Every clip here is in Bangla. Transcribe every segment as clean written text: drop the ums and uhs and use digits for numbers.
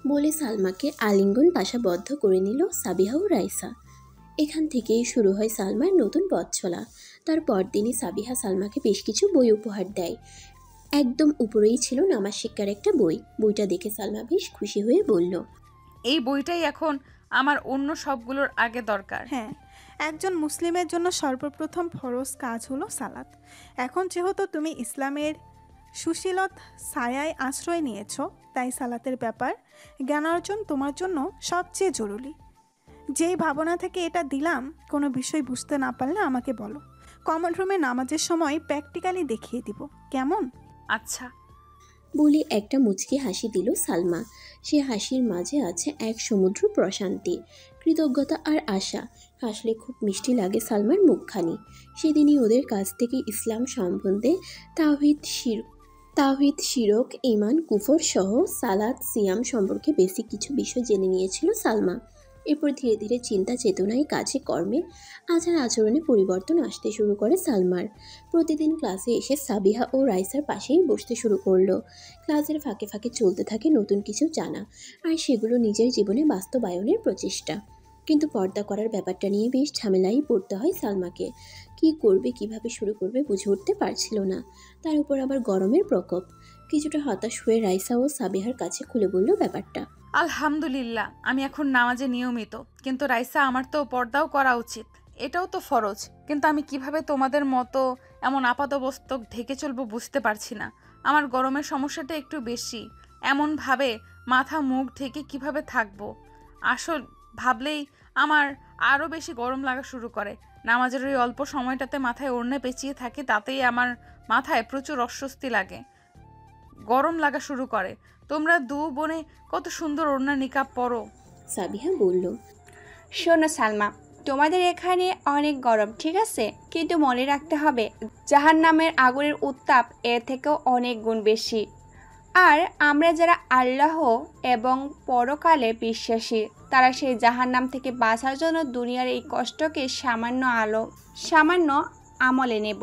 বলে সালমাকে আলিঙ্গন পাশাবদ্ধ করে নিল সাবিহা ও রাইসা। এখান থেকেই শুরু হয় সালমার নতুন পথ চলা। তার পরদিনই সাবিহা সালমাকে বেশ কিছু বই উপহার দেয়। একদম উপরেই ছিল নামাজ শিক্ষার একটা বই। বইটা দেখে সালমা বেশ খুশি হয়ে বলল, এই বইটাই এখন আমার অন্য সবগুলোর আগে দরকার। হ্যাঁ, একজন মুসলিমের জন্য সর্বপ্রথম ফরজ কাজ হলো সালাত। এখন যেহেতু তুমি ইসলামের সুশীলত ছায়ায় আশ্রয় নিয়েছো, তাই সালাতের ব্যাপার জ্ঞান অর্জন তোমার জন্য সবচেয়ে জরুরি। যেই ভাবনা থেকে এটা দিলাম, কোনো বিষয় বুঝতে না পারলে আমাকে বলো। কমন রুমে নামাজের সময় প্র্যাকটিক্যালি দেখিয়ে দিব, কেমন? আচ্ছা। বলে একটা মুচকি হাসি দিল সালমা। সে হাসির মাঝে আছে এক সমুদ্র প্রশান্তি, কৃতজ্ঞতা আর আশা। হাসলে খুব মিষ্টি লাগে সালমার মুখখানি। সেদিনই ওদের কাছ থেকে ইসলাম সম্বন্ধে তাওহীদ, শিরক, ঈমান, কুফর সহ সালাত, সিয়াম সম্পর্কে বেসিক কিছু বিষয় জেনে নিয়েছিল সালমা। এরপর ধীরে ধীরে চিন্তা চেতনায়, কাজে কর্মে, আচার আচরণে পরিবর্তন আসতে শুরু করে সালমার। প্রতিদিন ক্লাসে এসে সাবিহা ও রাইসার পাশেই বসতে শুরু করলো। ক্লাসের ফাঁকে ফাঁকে চলতে থাকে নতুন কিছু জানা, আর সেগুলো নিজের জীবনে বাস্তবায়নের প্রচেষ্টা। কিন্তু পর্দা করার ব্যাপারটা নিয়ে বেশ ঝামেলাই পড়তে হয় সালমাকে। কি করবে, কিভাবে শুরু করবে বুঝে উঠতে পারছিল না। তার উপর আবার গরমের প্রকোপ। কিছুটা হতাশ হয়ে রাইসা ও সাবিহার কাছে খুলে বলল ব্যাপারটা। আলহামদুলিল্লাহ, আমি এখন নামাজে নিয়মিত। কিন্তু রাইসা, আমার তো পর্দাও করা উচিত, এটাও তো ফরজ। কিন্তু আমি কিভাবে তোমাদের মতো এমন আপাতমস্তক ঢেকে চলবো বুঝতে পারছি না। আমার গরমের সমস্যাটা একটু বেশি। এমনভাবে মাথা মুখ ঢেকে কিভাবে থাকবো, আসল ভাবলেই আমার আরও বেশি গরম লাগা শুরু করে। নামাজের ওই অল্প সময়টাতে মাথায় ওড়না পেঁচিয়ে থাকি, তাতেই আমার মাথায় প্রচুর অস্বস্তি লাগে, গরম লাগা শুরু করে। তোমরা দু বোনে কত সুন্দর ওড়না নিকাব পরো। সাবিহা বলল, শোনো সালমা, তোমাদের এখানে অনেক গরম ঠিক আছে, কিন্তু মনে রাখতে হবে জাহান্নামের আগুনের উত্তাপ এর থেকেও অনেক গুণ বেশি। আর আমরা যারা আল্লাহ এবং পরকালে বিশ্বাসী, তারা সেই জাহান্নাম থেকে বাঁচার জন্য দুনিয়ার এই কষ্টকে সামান্য আমলে নেব।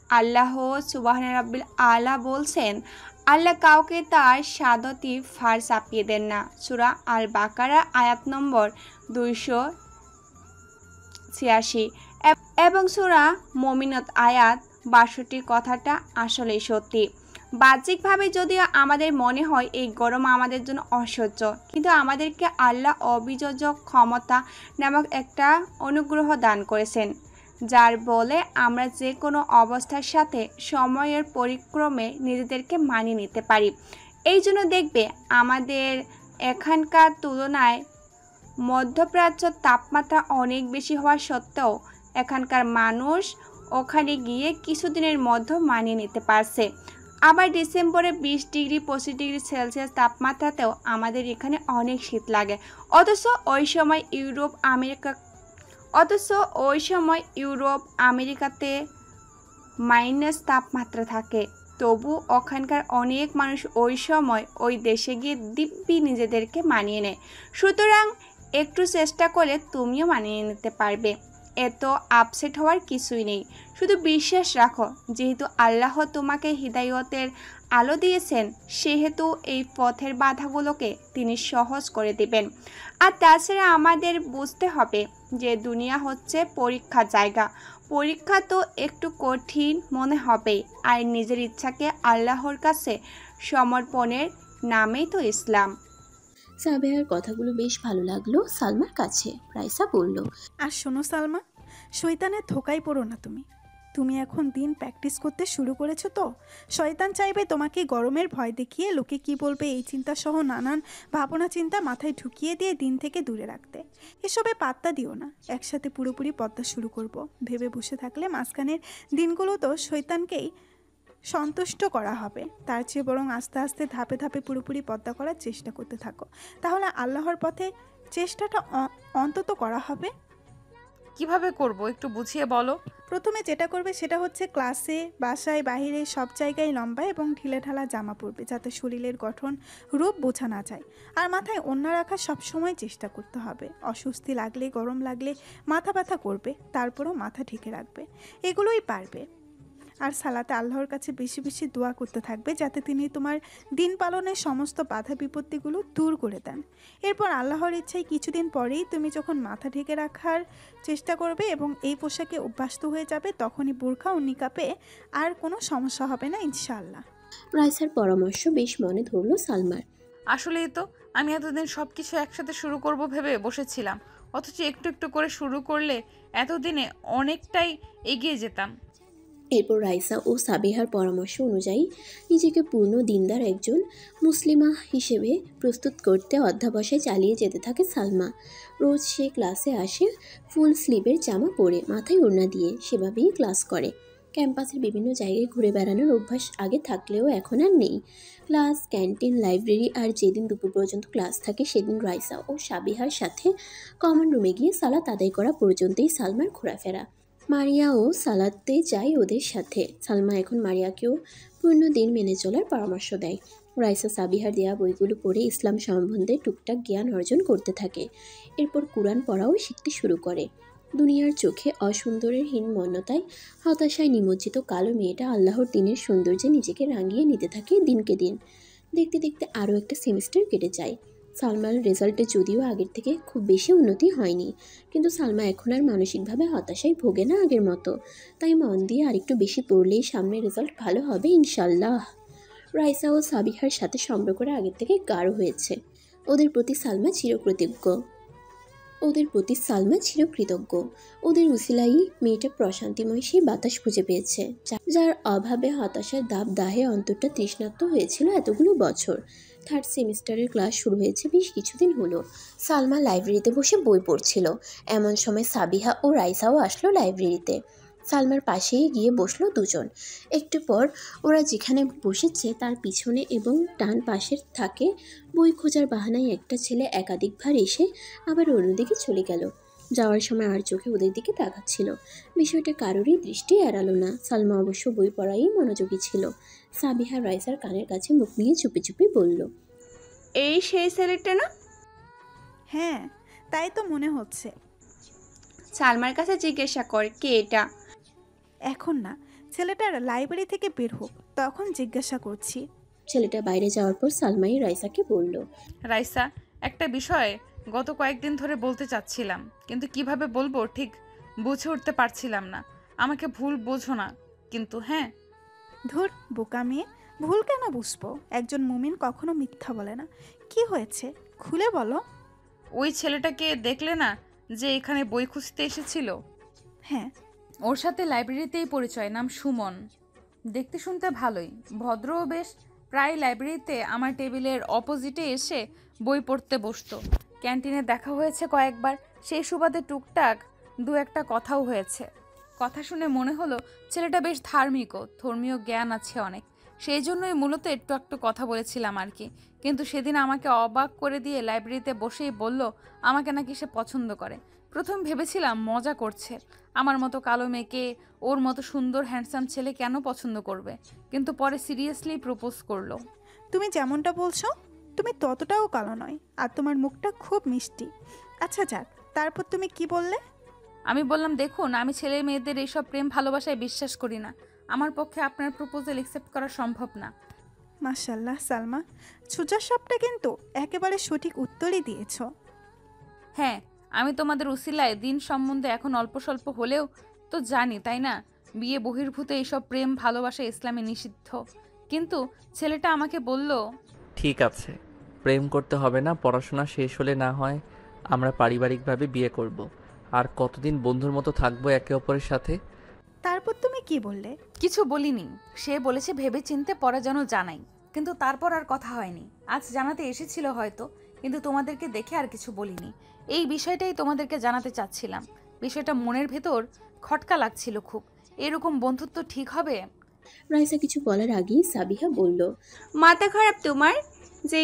আল্লাহ সুবহান রাব্বিল আলা বলছেন, আল্লাহ কাউকে তার সাদতি ফার চাপিয়ে দেন না। সূরা আল বাকারা আয়াত নম্বর 286 এবং সূরা মুমিনাত আয়াত 62 কথাটা আসলেই সত্যি। বাহ্যিকভাবে যদিও আমাদের মনে হয় এই গরম আমাদের জন্য অসহ্য, কিন্তু আমাদেরকে আল্লাহ অবিযোজক ক্ষমতা নামক একটা অনুগ্রহ দান করেছেন, যার বলে আমরা যে কোনো অবস্থার সাথে সময়ের পরিক্রমে নিজেদেরকে মানিয়ে নিতে পারি। এই জন্য দেখবে আমাদের এখানকার তুলনায় মধ্যপ্রাচ্যের তাপমাত্রা অনেক বেশি হওয়া সত্ত্বেও এখানকার মানুষ ওখানে গিয়ে কিছুদিনের মধ্যে মানিয়ে নিতে পারছে। আবার ডিসেম্বরে 20 ডিগ্রি 25 ডিগ্রি সেলসিয়াস তাপমাত্রাতেও আমাদের এখানে অনেক শীত লাগে। অথচ ওই সময় ইউরোপ আমেরিকাতে মাইনাস তাপমাত্রা থাকে। তবু ওখানকার অনেক মানুষ ওই সময় ওই দেশে গিয়ে দিব্যি নিজেদেরকে মানিয়ে নেয়। সুতরাং একটু চেষ্টা করলে তুমিও মানিয়ে নিতে পারবে। এত আপসেট হওয়ার কিছুই নেই। শুধু বিশ্বাস রাখো, যেহেতু আল্লাহ তোমাকে হিদায়তের আলো দিয়েছেন, সেহেতু এই পথের বাধাগুলোকে তিনি সহজ করে দেবেন। আর তাছাড়া আমাদের বুঝতে হবে যে দুনিয়া হচ্ছে পরীক্ষার জায়গা। পরীক্ষা তো একটু কঠিন মনে হবে, আর নিজের ইচ্ছাকে আল্লাহর কাছে সমর্পণের নামেই তো ইসলাম। সাবিহার কথাগুলো বেশ ভালো লাগলো সালমার কাছে। রাইসা বলল, আর শোনো সালমা, শয়তানের ধোকায় পড়ো না তুমি। তুমি এখন দিন প্র্যাকটিস করতে শুরু করেছো তো, শয়তান চাইবে তোমাকে গরমের ভয় দেখিয়ে লোকে কি বলবে এই চিন্তা সহ নানান ভাবনা চিন্তা মাথায় ঢুকিয়ে দিয়ে দিন থেকে দূরে রাখতে। এসবে পাত্তা দিও না। একসাথে পুরোপুরি পদ্মা শুরু করব ভেবে বসে থাকলে মাঝখানের দিনগুলো তো শয়তানকেই সন্তুষ্ট করা হবে। তার চেয়ে বরং আস্তে আস্তে ধাপে ধাপে পুরোপুরি পদ্মা করার চেষ্টা করতে থাকো, তাহলে আল্লাহর পথে চেষ্টাটা অন্তত করা হবে। কিভাবে করব একটু বুঝিয়ে বলো। প্রথমে যেটা করবে সেটা হচ্ছে ক্লাসে, বাসায়, বাইরে সব জায়গায় লম্বা এবং ঢিলেঢালা জামা পরবে, যাতে শরীরের গঠন রূপ বোঝা না যায়। আর মাথায় ওড়না রাখার সবসময় চেষ্টা করতে হবে। অস্বস্তি লাগলে, গরম লাগলে, মাথা ব্যথা করবে, তারপরও মাথা ঢেকে রাখবে। এগুলোই পারবে। আর সালাতে আল্লাহর কাছে বেশি বেশি দোয়া করতে থাকবে যাতে তিনি তোমার দিন পালনের সমস্ত বাধা বিপত্তিগুলো দূর করে দেন। এরপর আল্লাহর ইচ্ছায় কিছুদিন পরেই তুমি যখন মাথা ঢেকে রাখার চেষ্টা করবে এবং এই পোশাকে অভ্যস্ত হয়ে যাবে, তখনই বোরখা ও নিকাপে আর কোনো সমস্যা হবে না ইনশাআল্লাহ। রাইসার পরামর্শ বেশ মনে ধরল সালমার। আসলেই তো আমি এতদিন সব কিছু একসাথে শুরু করব ভেবে বসেছিলাম, অথচ একটু একটু করে শুরু করলে এতদিনে অনেকটাই এগিয়ে যেতাম। এরপর রাইসা ও সাবিহার পরামর্শ অনুযায়ী নিজেকে পূর্ণ দিনদার একজন মুসলিমা হিসেবে প্রস্তুত করতে অধ্যাবসায় চালিয়ে যেতে থাকে সালমা। রোজ সে ক্লাসে আসে ফুল স্লিভের জামা পরে, মাথায় ওড়না দিয়ে, সেভাবেই ক্লাস করে। ক্যাম্পাসের বিভিন্ন জায়গায় ঘুরে বেড়ানোর অভ্যাস আগে থাকলেও এখন আর নেই। ক্লাস, ক্যান্টিন, লাইব্রেরি, আর যেদিন দুপুর পর্যন্ত ক্লাস থাকে সেদিন রাইসা ও সাবিহার সাথে কমন রুমে গিয়ে সালাত আদায় করা পর্যন্তই সালমার ঘোরাফেরা। মারিয়াও সালাতে যায় ওদের সাথে। সালমা এখন মারিয়াকেও পূর্ণ দিন মেনে চলার পরামর্শ দেয়। রাইসা সাবিহার দেওয়া বইগুলো পড়ে ইসলাম সম্বন্ধে টুকটাক জ্ঞান অর্জন করতে থাকে। এরপর কুরআন পড়াও শিখতে শুরু করে। দুনিয়ার চোখে অসুন্দরের হীনমন্যতায় হতাশায় নিমজ্জিত কালো মেয়েটা আল্লাহর দিনের সৌন্দর্যে নিজেকে রাঙিয়ে নিতে থাকে দিনকে দিন। দেখতে দেখতে আরও একটা সেমিস্টার কেটে যায়। সালমার রেজাল্টে যদিও আগের থেকে খুব বেশি উন্নতি হয়নি, কিন্তু সালমা এখন আর মানসিকভাবে হতাশায় ভোগে না আগের মতো। তাই মন দিয়ে আরেকটু বেশি পড়লেই সামনের রেজাল্ট ভালো হবে ইনশাল্লাহ। রাইসা ও সাবিহার সাথে সম্পর্কটা আগের থেকে গাঢ় হয়েছে। ওদের প্রতি সালমা চিরকৃতজ্ঞ। ওদের উসিলাই মেয়েটা প্রশান্তিময় সেই বাতাস খুঁজে পেয়েছে, যার অভাবে হতাশার দাহে অন্তরটা তৃষ্ণার্ত হয়েছিল এতগুলো বছর। থার্ড সেমিস্টারের ক্লাস শুরু হয়েছে বেশ কিছুদিন হলো। সালমা লাইব্রেরিতে বসে বই পড়ছিল। এমন সময় সাবিহা ও রাইসাও আসলো লাইব্রেরিতে। সালমার পাশেই গিয়ে বসলো দুজন। একটু পর ওরা যেখানে বসেছে তার পিছনে এবং ডান পাশের থাকে বই খোঁজার বাহানায় একটা ছেলে একাধিকবার এসে আবার অন্যদিকে চলে গেল। যাওয়ার সময় আর চোখে ওদের দিকে তাকাচ্ছিল। বিষয়টা কারোরই দৃষ্টি এড়ালো না। সালমা অবশ্য বই পড়াই মনোযোগী ছিল। সাবিহা রাইসার কানের কাছে মুখ নিয়ে চুপি চুপি বলল, এই সেই ছেলেটা না? হ্যাঁ, তাই তো মনে হচ্ছে। সালমার কাছে জিজ্ঞাসা কর কে এটা। এখন না, ছেলেটার লাইব্রেরি থেকে বের হোক, তখন জিজ্ঞাসা করছি। ছেলেটা বাইরে যাওয়ার পর সালমাই রাইসাকে বলল, রাইসা, একটা বিষয় গত কয়েকদিন ধরে বলতে চাচ্ছিলাম, কিন্তু কিভাবে বলবো ঠিক বুঝে উঠতে পারছিলাম না। আমাকে ভুল বোঝো না কিন্তু। হ্যাঁ, ধুর বোকা মেয়ে, ভুল কেন বুঝবো? একজন মুমিন কখনো মিথ্যা বলে না। কি হয়েছে খুলে বলো। ওই ছেলেটাকে দেখলে না যে এখানে বই খুঁজতে এসেছিল? হ্যাঁ। ওর সাথে লাইব্রেরিতেই পরিচয়, নাম সুমন। দেখতে শুনতে ভালোই, ভদ্রও বেশ। প্রায় লাইব্রেরিতে আমার টেবিলের অপোজিটে এসে বই পড়তে বসতো। ক্যান্টিনে দেখা হয়েছে কয়েকবার, সেই সুবাদে টুকটাক দু একটা কথাও হয়েছে। কথা শুনে মনে হলো ছেলেটা বেশ ধার্মিকও, ধর্মীয় জ্ঞান আছে অনেক। সেই জন্যই মূলত একটু একটু কথা বলেছিলাম আর কি। কিন্তু সেদিন আমাকে অবাক করে দিয়ে লাইব্রেরিতে বসেই বলল আমাকে নাকি সে পছন্দ করে। প্রথম ভেবেছিলাম মজা করছে, আমার মতো কালো মেয়েকে ওর মতো সুন্দর হ্যান্ডসাম ছেলে কেন পছন্দ করবে, কিন্তু পরে সিরিয়াসলি প্রপোজ করলো। তুমি যেমনটা বলছো তুমি ততটাও কালো নয়, আর তোমার মুখটা খুব মিষ্টি। আচ্ছা যাক, তারপর তুমি কি বললে? আমি বললাম, দেখুন, আমি ছেলে মেয়েদের এইসব প্রেম ভালোবাসায় বিশ্বাস করি না। আমার পক্ষে আপনার প্রপোজাল অ্যাকসেপ্ট করা সম্ভব না। মাশাল্লাহ সালমা, সোজা সাপটা কিন্তু একেবারে সঠিক উত্তরই দিয়েছ। হ্যাঁ, আমি তোমাদের উসিলায় দিন সম্বন্ধে এখন অল্প স্বল্প হলেও তো জানি, তাই না? বিয়ে বহির্ভূত এইসব প্রেম ভালোবাসা ইসলামে নিষিদ্ধ। কিন্তু ছেলেটা আমাকে বলল, ঠিক আছে, প্রেম করতে হবে না, পড়াশোনা শেষ হলে না হয় আমরা পারিবারিকভাবে বিয়ে করব। আর কতদিন বন্ধুর মতো থাকবো একে অপরের সাথে। তারপর তুমি কি বললে? কিছু বলিনি। সে বলেছে ভেবে চিনতে পরে যেন জানাই, কিন্তু তারপর আর কথা হয়নি। আজ জানাতে এসেছিল হয়তো, কিন্তু তোমাদেরকে দেখে আর কিছু বলিনি। এই বিষয়টাই তোমাদেরকে জানাতে চাচ্ছিলাম। বিষয়টা মনের ভেতর খটকা লাগছিল খুব। এরকম বন্ধুত্ব ঠিক হবে? রাইসা কিছু বলার আগেই সাবিহা বলল, মাথা খারাপ তোমার? যে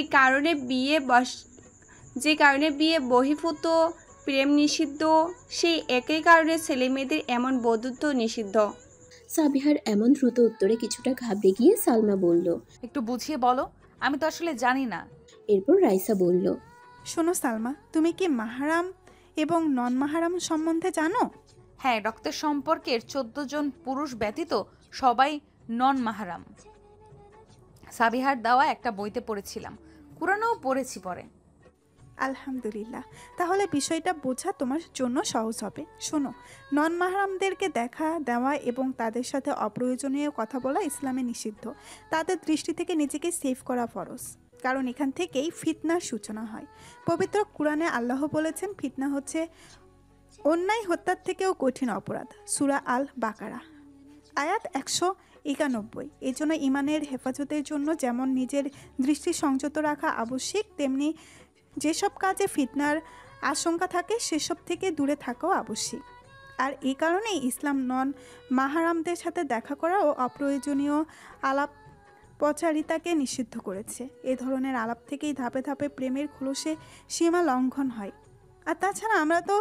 কারণে বিয়ে বহির্ভূত প্রেম নিষিদ্ধ, সেই একই কারণে ছেলে মেয়েদের এমন বন্ধুত্ব নিষিদ্ধ। সাবিহার এমন দ্রুত উত্তরে কিছুটা ঘাবড়ে গিয়ে সালমা বলল, একটু বুঝিয়ে বলো, আমি তো আসলে জানি না। এরপর রাইসা বলল, শোনো সালমা, তুমি কি মাহারাম এবং নন মাহারাম সম্বন্ধে জানো? হ্যাঁ, রক্তের সম্পর্কের 14 জন পুরুষ ব্যতীত সবাই নন মাহারাম। সাবিহার দেওয়া একটা বইতে পড়েছিলাম, কুরআনেও পড়েছি পরে। আলহামদুলিল্লাহ, তাহলে বিষয়টা বোঝা তোমার জন্য সহজ হবে। শোনো, নন মাহরামদেরকে দেখা দেওয়া এবং তাদের সাথে অপ্রয়োজনীয় কথা বলা ইসলামে নিষিদ্ধ। তাদের দৃষ্টি থেকে নিজেকে সেভ করা ফরজ, কারণ এখান থেকেই ফিতনার সূচনা হয়। পবিত্র কুরআনে আল্লাহ বলেছেন, ফিতনা হচ্ছে অন্যায় হত্যার থেকেও কঠিন অপরাধ। সূরা আল বাকারা আয়াত 191। এই জন্য ইমানের হেফাজতের জন্য যেমন নিজের দৃষ্টি সংযত রাখা আবশ্যিক, তেমনি যেসব কাজে ফিতনার আশঙ্কা থাকে সেসব থেকে দূরে থাকাও আবশ্যিক। আর এই কারণেই ইসলাম নন মাহারামদের সাথে দেখা করা ও অপ্রয়োজনীয় আলাপ পচারিতাকে নিষিদ্ধ করেছে। এ ধরনের আলাপ থেকেই ধাপে ধাপে প্রেমের খোলসে সীমা লঙ্ঘন হয়। আর তাছাড়া আমরা তো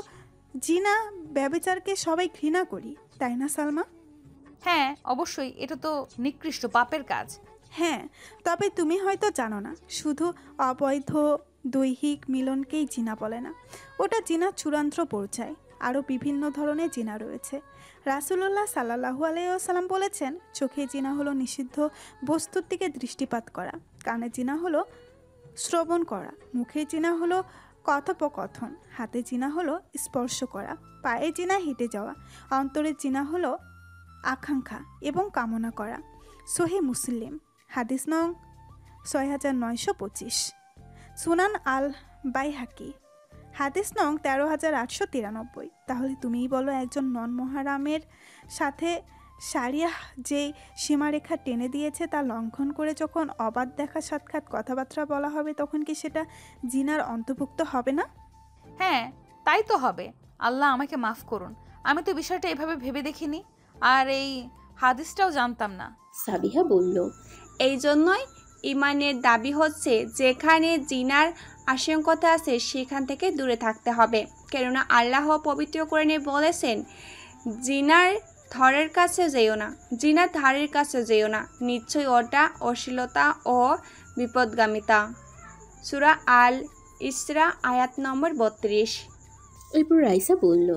জিনা ব্যভিচারকে সবাই ঘৃণা করি, তাই না সালমা? হ্যাঁ অবশ্যই, এটা তো নিকৃষ্ট পাপের কাজ। হ্যাঁ, তবে তুমি হয়তো জানো না, শুধু অবৈধ দৈহিক মিলনকেই জিনা বলে না, ওটা জিনার চূড়ান্ত পর্যায়। আরও বিভিন্ন ধরনের জিনা রয়েছে। রাসূলুল্লাহ সাল্লাল্লাহু আলাইহি ওয়াসাল্লাম বলেছেন, চোখে জিনা হলো নিষিদ্ধ বস্তুর দিকে দৃষ্টিপাত করা, কানে জিনা হলো শ্রবণ করা, মুখে জিনা হলো কথোপকথন, হাতে জিনা হলো স্পর্শ করা, পায়ে জিনা হেঁটে যাওয়া, অন্তরে জিনা হলো আকাঙ্ক্ষা এবং কামনা করা। সহিহ মুসলিম হাদিস নং 6925, সুনান আল বাইহাকি হাদিস নং 13893। তাহলে তুমিই বলো, একজন নন মহারামের সাথে শারিয়াহ যে সীমারেখা টেনে দিয়েছে তা লঙ্ঘন করে যখন অবাধ দেখা সাক্ষাৎ কথাবার্তা বলা হবে, তখন কি সেটা জিনার অন্তর্ভুক্ত হবে না? হ্যাঁ তাই তো হবে। আল্লাহ আমাকে মাফ করুন, আমি তো বিষয়টা এভাবে ভেবে দেখিনি, আর এই হাদিসটাও জানতাম না। সাবিহা বলল, এই জন্যই ইমানের দাবি হচ্ছে যেখানে জিনার আশঙ্কতা আছে সেখান থেকে দূরে থাকতে হবে। কেননা আল্লাহ পবিত্র কোরআনে বলেছেন, জিনার ধারের কাছে যেও না, জিনার ধারের কাছে যেও না, নিশ্চয়ই ওটা অশ্লীলতা ও বিপদগামিতা। সূরা আল ইসরা আয়াত নম্বর 32। এরপর রাইসা বলল,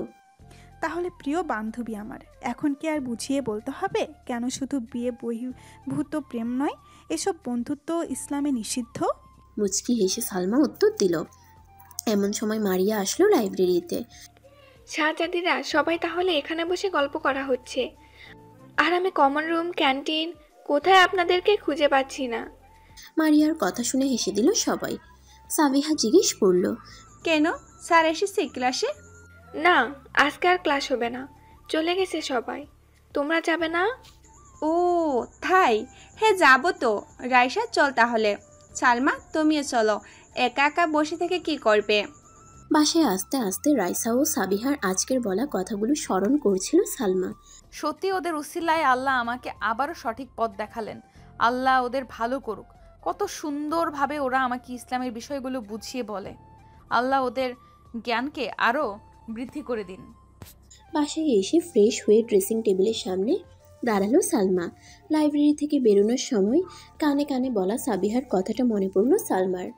তাহলে প্রিয় বান্ধবী আমার, এখন কি আর বুঝিয়ে বলতে হবে কেন শুধু বিয়ে বহির্ভূত প্রেম নয়, এসব বন্ধুত্ব ইসলামে নিষিদ্ধ? মুচকি হেসে সালমা উত্তর দিল। এমন সময় মারিয়া আসলো লাইব্রেরিতে। শাহজাদিরা সবাই তাহলে এখানে বসে গল্প করা হচ্ছে, আর আমি কমন রুম, ক্যান্টিন, কোথায় আপনাদেরকে খুঁজে পাচ্ছি না। মারিয়ার কথা শুনে হেসে দিল সবাই। সাবিহা জিজ্ঞেস করল, কেন, স্যার এসেছে ক্লাসে? না, আজকে আর ক্লাস হবে না, চলে গেছে সবাই। তোমরা যাবে না? ও তাই, হ্যাঁ যাবো তো। রাইসা চল তাহলে। সালমা তুমিও চলো, একা একা বসে থেকে কি করবে? বাসায় আস্তে আস্তে রাইসা ও সাবিহার আজকের বলা কথাগুলো স্মরণ করছিল সালমা। সত্যি ওদের উসিলায় আল্লাহ আমাকে আবারও সঠিক পথ দেখালেন। আল্লাহ ওদের ভালো করুক। কত সুন্দরভাবে ওরা আমাকে ইসলামের বিষয়গুলো বুঝিয়ে বলে। আল্লাহ ওদের জ্ঞানকে আরও বৃদ্ধি করে দিন। বাসায় এসে ফ্রেশ হয়ে ড্রেসিং টেবিলের সামনে দাঁড়ালো সালমা। লাইব্রেরি থেকে বেরোনোর সময় কানে কানে বলা সাবিহার কথাটা মনে পড়ল সালমার।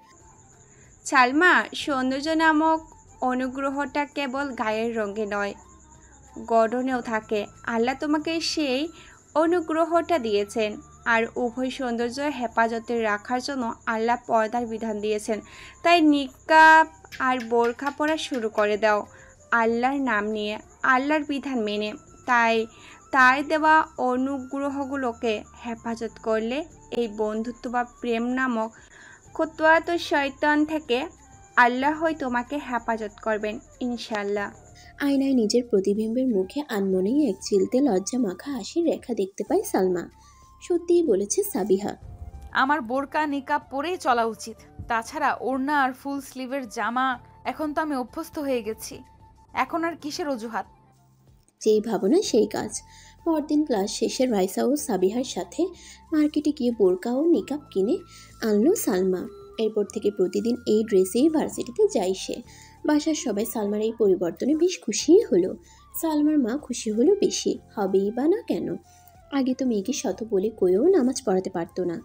সালমা, সৌন্দর্য নামক অনুগ্রহটা কেবল গায়ের রঙে নয়, গঠনেও থাকে। আল্লাহ তোমাকে সেই অনুগ্রহটা দিয়েছেন, আর উভয় সৌন্দর্য হেফাজতে রাখার জন্য আল্লাহ পর্দার বিধান দিয়েছেন। তাই নিকাব আর বোরখা পরা শুরু করে দাও আল্লাহর নাম নিয়ে, আল্লাহর বিধান মেনে। তাই তার দেওয়া অনুগ্রহগুলোকে হেফাজত করলে এই বন্ধুত্ব বা প্রেম নামক খুতওয়াত শয়তান থেকে আল্লাহই তোমাকে হেফাজত করবেন ইনশাআল্লাহ। আয়নায় নিজের প্রতিবিম্বের মুখে আনমনেই এক চিলতে লজ্জা মাখা হাসির রেখা দেখতে পায় সালমা। সত্যিই বলেছে সাবিহা। আমার বোরকা নিকাব পরেই চলা উচিত। তাছাড়া ওড়না আর ফুল স্লিভের জামা এখন তো আমি অভ্যস্ত হয়ে গেছি, এখন আর কিসের অজুহাত। যেই ভাবনা সেই কাজ। পরদিন ক্লাস শেষে রাইসা ও সাবিহার সাথে মার্কেটে গিয়ে বোরকা ও নিকাব কিনে আনলো সালমা। এরপর থেকে প্রতিদিন এই ড্রেসেই ভার্সিটিতে যায় সে। বাসার সবাই সালমার এই পরিবর্তনে বেশ খুশিই হলো। সালমার মা খুশি হলো বেশি, হবেই বা না কেন। আগে তো মেয়েকে শত বলে কয়েও নামাজ পড়াতে পারতো না,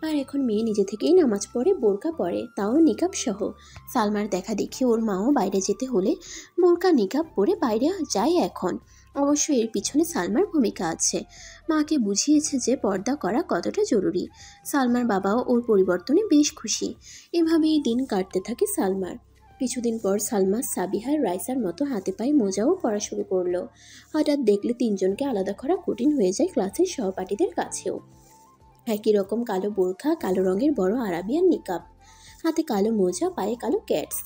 আর এখন মেয়ে নিজে থেকেই নামাজ পড়ে, বোরকা পরে, তাও নিকাব সহ। সালমার দেখা দেখি ওর মাও বাইরে যেতে হলে বোরকা নিকাব পরে বাইরে যায় এখন। অবশ্য এর পিছনে সালমার ভূমিকা আছে। মাকে বুঝিয়েছে যে পর্দা করা কতটা জরুরি। সালমার বাবাও ওর পরিবর্তনে বেশ খুশি। এভাবেই দিন কাটতে থাকে সালমার। কিছুদিন পর সালমা সাবিহার রাইসার মতো হাতে পায়ে মোজাও পরা শুরু করলো। হঠাৎ দেখলে তিনজনকে আলাদা করা কঠিন হয়ে যায় ক্লাসের সহপাঠীদের কাছেও। একই রকম কালো বোরখা, কালো রঙের বড় আরাবিয়ান নিকাব, হাতে কালো মোজা, পায়ে কালো ক্যাটস।